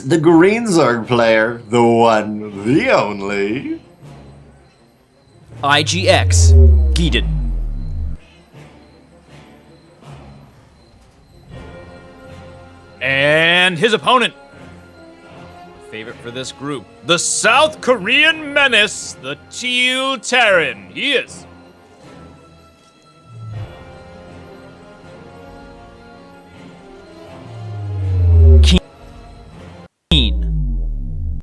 the green Zerg player, the one, the only. IGX, Geeden. And his opponent. Favorite for this group, the South Korean menace, the Teal Terran. He is. KeeN.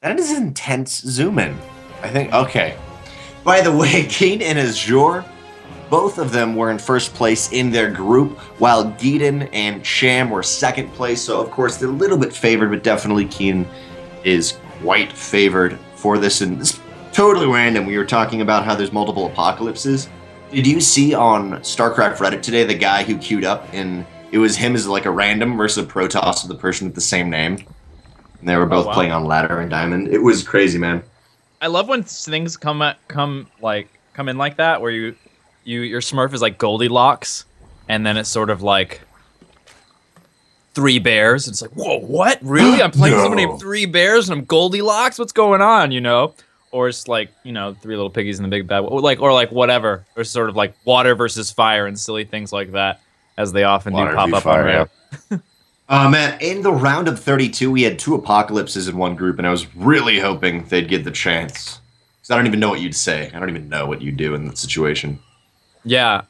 That is intense zoom in. I think, okay. By the way, KeeN and Azure, both of them were in first place in their group, while Geeden and Sham were second place. So, of course, they're a little bit favored, but definitely KeeN is quite favored for this. And it's totally random. We were talking about how there's multiple apocalypses. Did you see on StarCraft Reddit today the guy who queued up and it was him as like a random versus a Protoss with the person with the same name? And they were both playing on Ladder and Diamond. It was crazy, man. I love when things come in like that, where your Smurf is like Goldilocks, and then it's sort of like Three Bears. It's like, whoa, what? Really? I'm playing somebody named Three Bears and I'm Goldilocks? What's going on, you know? Or it's like, you know, Three Little Piggies in the Big Bad, or like whatever. Or sort of like water versus fire and silly things like that, as they often do pop up on Reddit. Man, in the round of 32, we had two apocalypses in one group, and I was really hoping they'd get the chance. Because I don't even know what you'd say. I don't even know what you'd do in that situation. Yeah,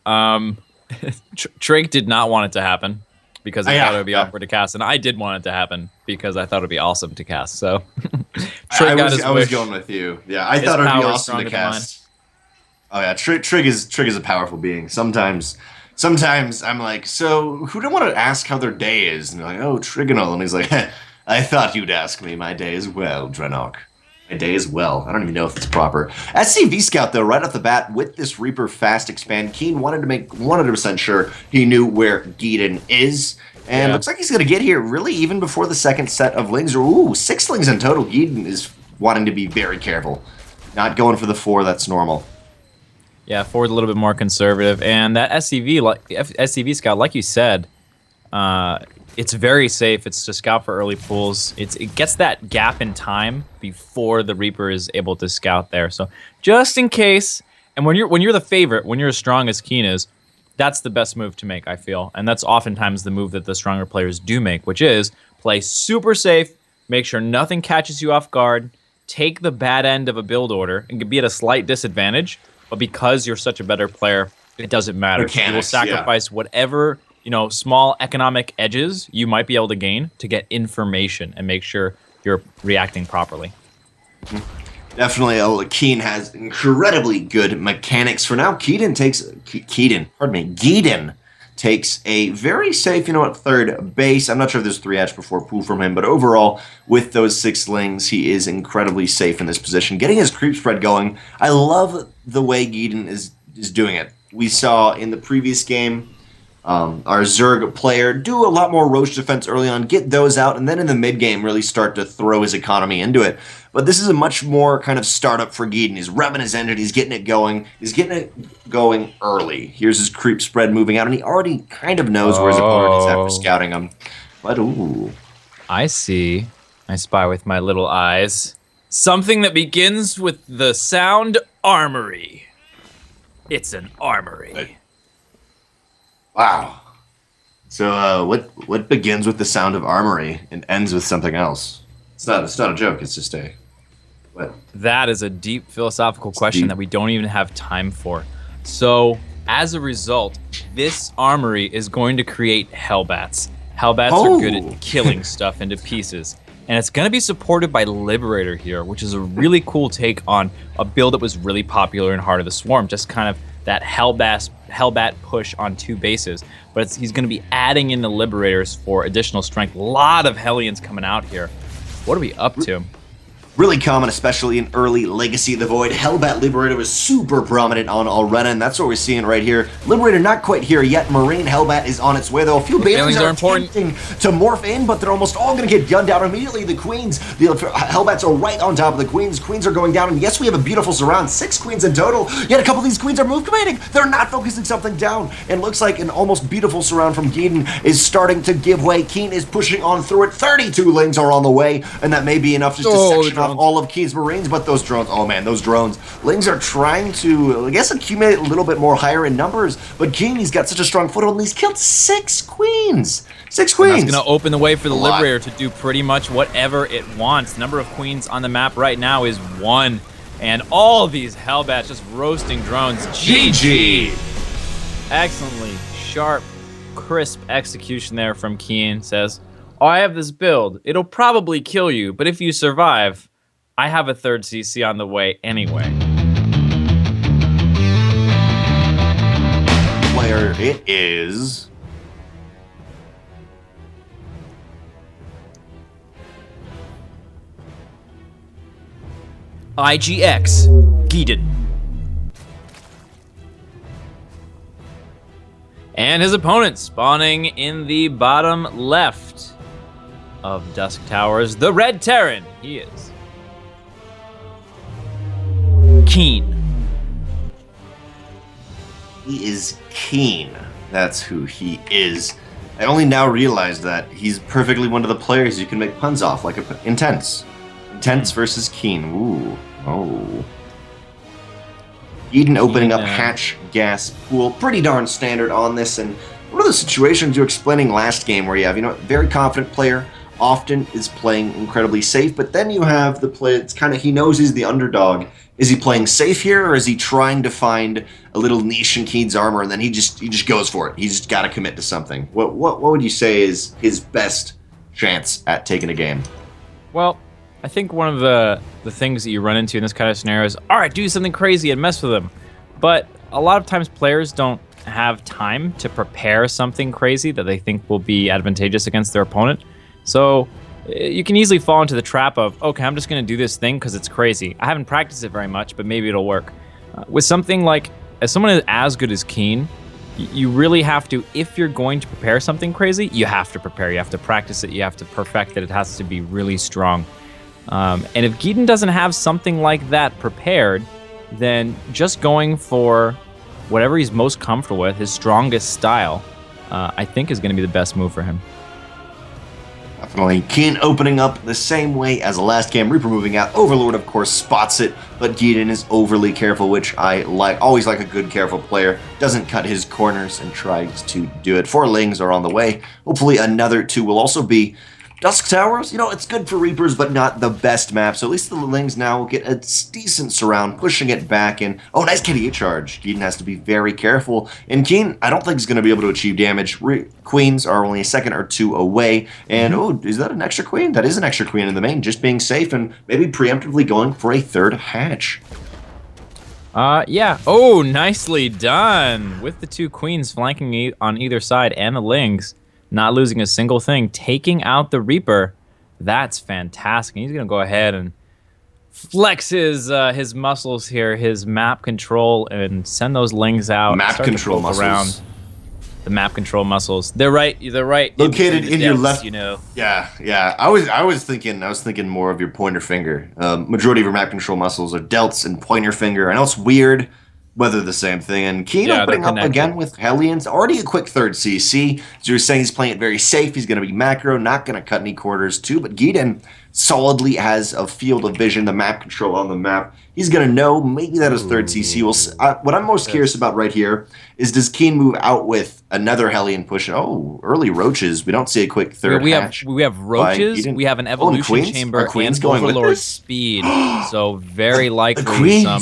Trig did not want it to happen because he thought it would be awkward to cast, and I did want it to happen because I thought it would be awesome to cast. So, I was going with you. Yeah, I thought it would be awesome to cast. Oh yeah, Trig is a powerful being. Sometimes I'm like, so who do I want to ask how their day is? And they're like, oh, Trigonal, and he's like, I thought you'd ask me. My day is well, Drenok. My day is well. I don't even know if it's proper. SCV Scout, though, right off the bat, with this Reaper fast expand, KeeN wanted to make 100% sure he knew where Geeden is. And looks like he's going to get here really even before the second set of lings. Ooh, 6 lings in total. Geeden is wanting to be very careful. Not going for the 4, that's normal. Yeah, 4's a little bit more conservative. And that SCV Scout, like you said, it's very safe. It's to scout for early pulls. It gets that gap in time before the Reaper is able to scout there. So just in case, and when you're the favorite, when you're as strong as KeeN is, that's the best move to make, I feel. And that's oftentimes the move that the stronger players do make, which is play super safe, make sure nothing catches you off guard, take the bad end of a build order, and be at a slight disadvantage. But because you're such a better player, it doesn't matter. You will sacrifice whatever, you know, small economic edges you might be able to gain to get information and make sure you're reacting properly. Definitely, KeeN has incredibly good mechanics. For now, Geeden takes a very safe, third base. I'm not sure if there's 3 hatch before pool from him, but overall, with those 6 lings, he is incredibly safe in this position. Getting his creep spread going, I love the way Geeden is doing it. We saw in the previous game, our Zerg player do a lot more Roach defense early on, get those out, and then in the mid-game really start to throw his economy into it. But this is a much more kind of startup for Geeden. He's revving his engine, he's getting it going. He's getting it going early. Here's his creep spread moving out, and he already kind of knows where his opponent is after scouting him. But, ooh. I see. I spy with my little eyes. Something that begins with the sound armory. It's an armory. Wow. So, what begins with the sound of armory and ends with something else? It's not a joke. It's just a. What? That is a deep philosophical question that we don't even have time for. So, as a result, this armory is going to create Hellbats. Hellbats are good at killing stuff into pieces. And it's going to be supported by Liberator here, which is a really cool take on a build that was really popular in Heart of the Swarm. Just kind of that Hellbat push on 2 bases. But he's going to be adding in the Liberators for additional strength. A lot of Hellions coming out here. What are we up to? Really common, especially in early Legacy of the Void. Hellbat Liberator was super prominent on Arena, and that's what we're seeing right here. Liberator not quite here yet. Marine Hellbat is on its way, though. A few Banelings are attempting to morph in, but they're almost all going to get gunned down immediately. The Queens, the Hellbats are right on top of the Queens. Queens are going down, and yes, we have a beautiful surround. 6 Queens in total, yet a couple of these Queens are move commanding. They're not focusing something down, and looks like an almost beautiful surround from Geeden is starting to give way. KeeN is pushing on through it. 32 Lings are on the way, and that may be enough just to section off all of KeeN's Marines, but those drones, oh man, those drones. Lings are trying to, I guess, accumulate a little bit more higher in numbers, but KeeN, he's got such a strong foothold, and he's killed 6 Queens. 6 Queens. And that's going to open the way for the Liberator to do pretty much whatever it wants. The number of Queens on the map right now is 1, and all these Hellbats just roasting drones. GG! Excellently sharp, crisp execution there from KeeN. Says, oh, I have this build. It'll probably kill you, but if you survive, I have a 3rd CC on the way anyway. Player it is. IGX Geeden. And his opponent spawning in the bottom left of Dusk Towers, the Red Terran. He is KeeN. He is KeeN. That's who he is. I only now realized that he's perfectly one of the players you can make puns off, like Intense. Intense versus KeeN. Ooh. Oh. Geeden opening up hatch gas pool. Pretty darn standard on this. And one of the situations you were explaining last game where you have, very confident player, often is playing incredibly safe, but then you have the play, it's kind of, he knows he's the underdog. Is he playing safe here, or is he trying to find a little niche in KeeN's armor, and then he just goes for it? He's just got to commit to something. What would you say is his best chance at taking a game? Well, I think one of the things that you run into in this kind of scenario is, all right, do something crazy and mess with them. But a lot of times players don't have time to prepare something crazy that they think will be advantageous against their opponent. So you can easily fall into the trap of, okay, I'm just going to do this thing because it's crazy. I haven't practiced it very much, but maybe it'll work. With something like, as someone as good as KeeN, you really have to, if you're going to prepare something crazy, you have to prepare. You have to practice it. You have to perfect it. It has to be really strong. And if Geeden doesn't have something like that prepared, then just going for whatever he's most comfortable with, his strongest style, I think is going to be the best move for him. Definitely. KeeN opening up the same way as the last game. Reaper moving out. Overlord, of course, spots it, but Geeden is overly careful, which I like. Always like a good, careful player. Doesn't cut his corners and tries to do it. 4 Lings are on the way. Hopefully another 2 will also be Dusk Towers. It's good for Reapers, but not the best map. So at least the Lings now will get a decent surround, pushing it back in. Oh, nice KDA charge. Geeden has to be very careful. And KeeN, I don't think he's going to be able to achieve damage. Queens are only a second or 2 away. And, oh, is that an extra Queen? That is an extra Queen in the main. Just being safe and maybe preemptively going for a 3rd hatch. Yeah. Oh, nicely done. With the 2 Queens flanking on either side and the Lings. Not losing a single thing, taking out the Reaper. That's fantastic. He's gonna go ahead and flex his muscles here, his map control, and send those Lings out. Map control muscles. Around. The map control muscles. They're right. Located in your left. Yeah. I was thinking more of your pointer finger. Majority of your map control muscles are delts and pointer finger. I know it's weird. Whether the same thing. And KeeN opening up again with Hellions. Already a quick 3rd CC. So you're saying he's playing it very safe. He's going to be macro, not going to cut any quarters too. But Geeden solidly has a field of vision, the map control on the map. He's going to know maybe that his 3rd CC will... what I'm most curious about right here is, does KeeN move out with another Hellion push? Oh, early Roaches. We don't see a quick 3rd hatch. We have Roaches, we have an Evolution Chamber, and Overlord Speed. So very likely some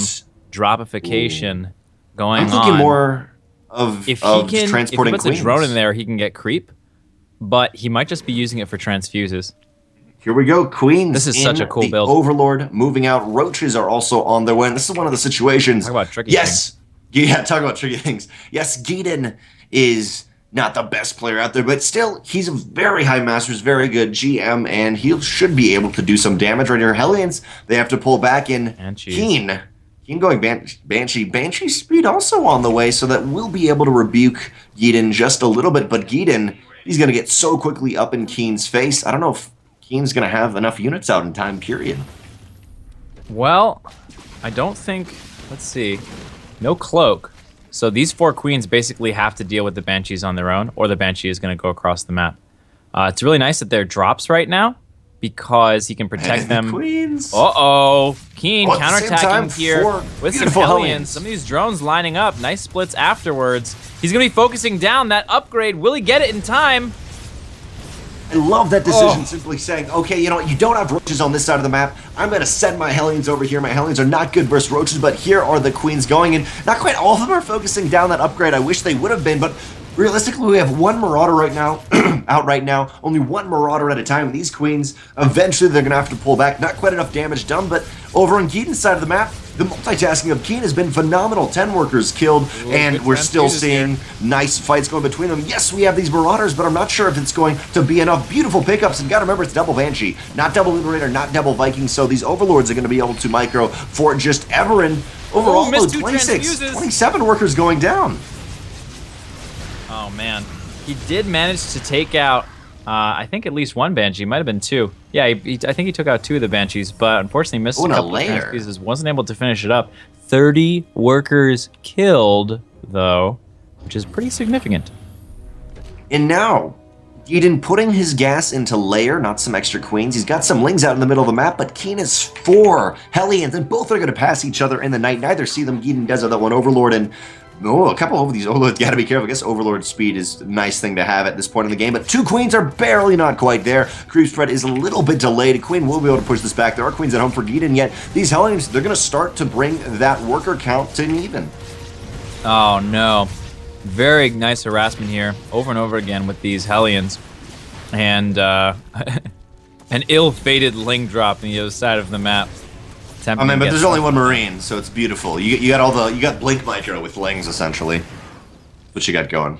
dropification going on. I'm thinking more of transporting Queens. If he puts a drone in there, he can get creep, but he might just be using it for transfuses. Here we go, Queens. This is such a cool build. Overlord moving out. Roaches are also on their way. And this is one of the situations. Talk about tricky things. Yeah, talk about tricky things. Yes, Geeden is not the best player out there, but still, he's a very high Masters, very good GM, and he should be able to do some damage right here. Hellions, they have to pull back in. KeeN. KeeN going Banshee. Banshee speed also on the way, so that we'll be able to rebuke Geeden just a little bit, but Geeden, he's going to get so quickly up in KeeN's face. I don't know if KeeN's going to have enough units out in time, period. Well, I don't think, let's see, no cloak. So these 4 queens basically have to deal with the banshees on their own, or the banshee is going to go across the map. It's really nice that they're drops right now, because he can protect them. Queens. Uh-oh. KeeN counterattacking here with some Hellions. Hellions. Some of these drones lining up. Nice splits afterwards. He's going to be focusing down that upgrade. Will he get it in time? I love that decision, simply saying, okay, you know what, you don't have roaches on this side of the map. I'm going to send my Hellions over here. My Hellions are not good versus roaches, but here are the queens going, and not quite all of them are focusing down that upgrade. I wish they would have been, but realistically, we have 1 Marauder right now, out right now, only 1 Marauder at a time. These queens, eventually they're going to have to pull back. Not quite enough damage done, but over on Geeden's side of the map, the multitasking of KeeN has been phenomenal. 10 workers killed, and we're still seeing nice fights going between them. Yes, we have these Marauders, but I'm not sure if it's going to be enough. Beautiful pickups, and gotta remember, it's double Banshee, not double Liberator, not double Viking, so these Overlords are going to be able to micro for just Everin. Overall, 27 workers going down. Oh, man. He did manage to take out, I think, at least 1 Banshee. Might have been 2. Yeah, I think he took out 2 of the Banshees, but unfortunately missed a couple of pieces. Wasn't able to finish it up. 30 workers killed, though, which is pretty significant. And now, Geeden putting his gas into layer, not some extra queens. He's got some lings out in the middle of the map, but KeeN has 4 Hellions, and both are going to pass each other in the night. Neither see them. Geeden does have that one Overlord, and a couple of these Overlords, gotta be careful. I guess Overlord speed is a nice thing to have at this point in the game, but 2 queens are barely not quite there. Creep spread is a little bit delayed. KeeN will be able to push this back. There are queens at home for Geeden, yet these Hellions, they're gonna start to bring that worker count to an even. Oh, no. Very nice harassment here, over and over again with these Hellions. And an ill-fated ling drop on the other side of the map. I mean, but there's only 1 Marine, so it's beautiful. You got Blink Micro with Lings, essentially. What you got going.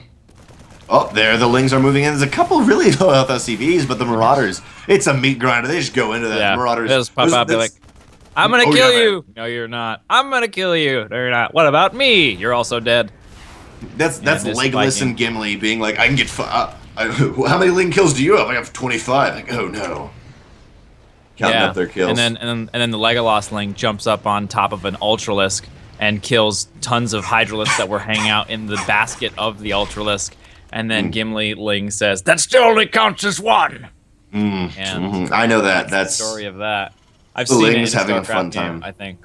Oh, there, the Lings are moving in. There's a couple really low health SCVs, but the Marauders, it's a meat grinder. They just go into that. Yeah, Marauders. They'll just pop out and be like, I'm gonna kill you! No, you're not. I'm gonna kill you! No, you're not. What about me? You're also dead. That's Legolas and Gimli being like, I can get... how many Ling kills do you have? I have 25. Like, oh no. Counting up their kills. And then the Legolas Ling jumps up on top of an Ultralisk and kills tons of Hydralisks that were hanging out in the basket of the Ultralisk. And then Gimli Ling says, that still only counts as 1! And I know that. That's the story of that. I've seen it in having StarCraft a fun game, time. I think.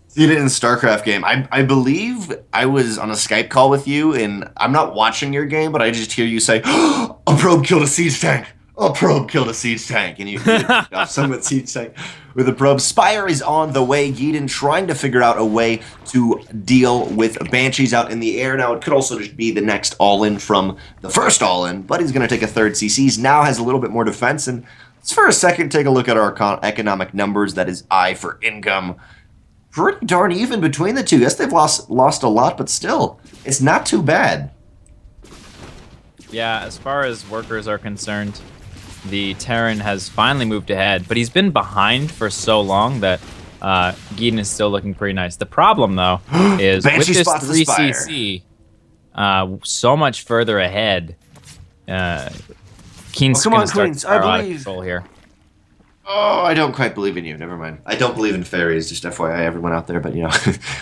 Seen it in StarCraft game. I believe I was on a Skype call with you, and I'm not watching your game, but I just hear you say, oh, a probe killed a siege tank. A probe killed a siege tank, and you someone siege tank with a probe. Spire is on the way. Geeden trying to figure out a way to deal with Banshees out in the air. Now, it could also just be the next all-in from the first all-in, but he's going to take a 3rd CCs. Now has a little bit more defense, and let's for a second take a look at our economic numbers. That is I for income. Pretty darn even between the two. Yes, they've lost a lot, but still, it's not too bad. Yeah, as far as workers are concerned, the Terran has finally moved ahead, but he's been behind for so long that Geeden is still looking pretty nice. The problem, though, is with this 3CC so much further ahead, KeeN's going to start to spiral out of control here. Oh, I don't quite believe in you. Never mind. I don't believe in fairies, just FYI, everyone out there. But, you know,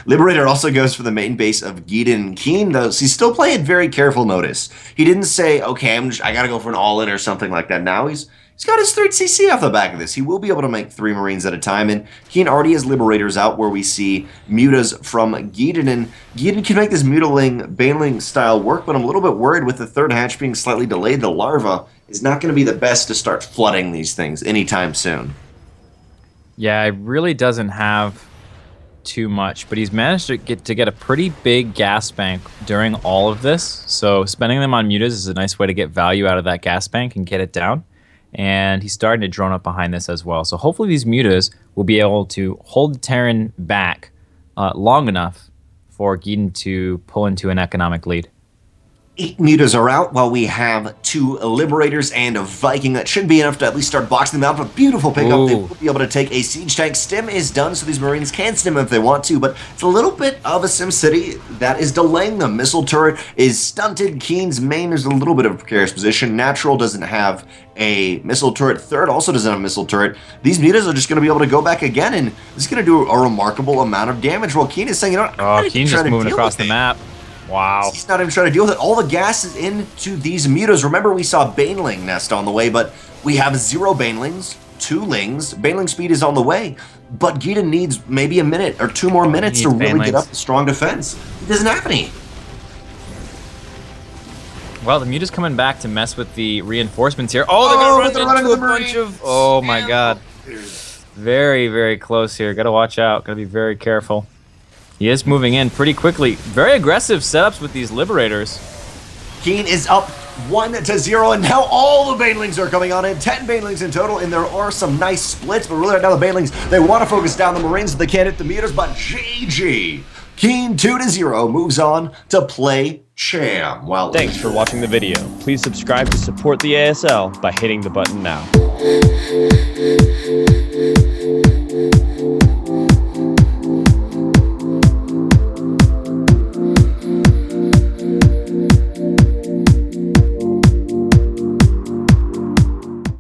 Liberator also goes for the main base of Geeden. KeeN, though, he's still playing very careful, notice. He didn't say, okay, I got to go for an all-in or something like that. Now he's got his 3rd CC off the back of this. He will be able to make 3 Marines at a time. And KeeN already has Liberators out where we see Mutas from Geeden. And Geeden can make this Mutaling, Baneling style work, but I'm a little bit worried with the 3rd hatch being slightly delayed. The larva is not going to be the best to start flooding these things anytime soon. Yeah, it really doesn't have too much, but he's managed to get a pretty big gas bank during all of this. So spending them on Mutas is a nice way to get value out of that gas bank and get it down. And he's starting to drone up behind this as well. So hopefully these Mutas will be able to hold the Terran back long enough for Geeden to pull into an economic lead. 8 mutas are out, while we have 2 Liberators and a Viking. That should be enough to at least start boxing them out. A beautiful pickup. Ooh. They will be able to take a Siege Tank. Stim is done, so these Marines can stim if they want to, but it's a little bit of a SimCity that is delaying them. Missile Turret is stunted. KeeN's main is a little bit of a precarious position. Natural doesn't have a Missile Turret. Third also doesn't have a Missile Turret. These mutas are just going to be able to go back again, and this is going to do a remarkable amount of damage, while KeeN is saying, you know what, KeeN's just moving across the map. Wow. He's not even trying to deal with it. All the gas is into these mutas. Remember, we saw Baneling nest on the way, but we have 0 Banelings, 2 Lings. Baneling speed is on the way, but Geeden needs maybe a minute or 2 more minutes to really get up a strong defense. He doesn't have any. Well, the muta's coming back to mess with the reinforcements here. Oh, they're gonna run into a bunch of... Oh my god. Very, very close here. Gotta watch out. Gotta be very careful. He is moving in pretty quickly. Very aggressive setups with these Liberators. KeeN is up 1-0, and now all the Banelings are coming on in. 10 Banelings in total, and there are some nice splits, but really right now the Banelings, they want to focus down the Marines so they can't hit the mutas, but GG. KeeN 2-0 moves on to play Cham. Well, thanks for watching the video. Please subscribe to support the ASL by hitting the button now.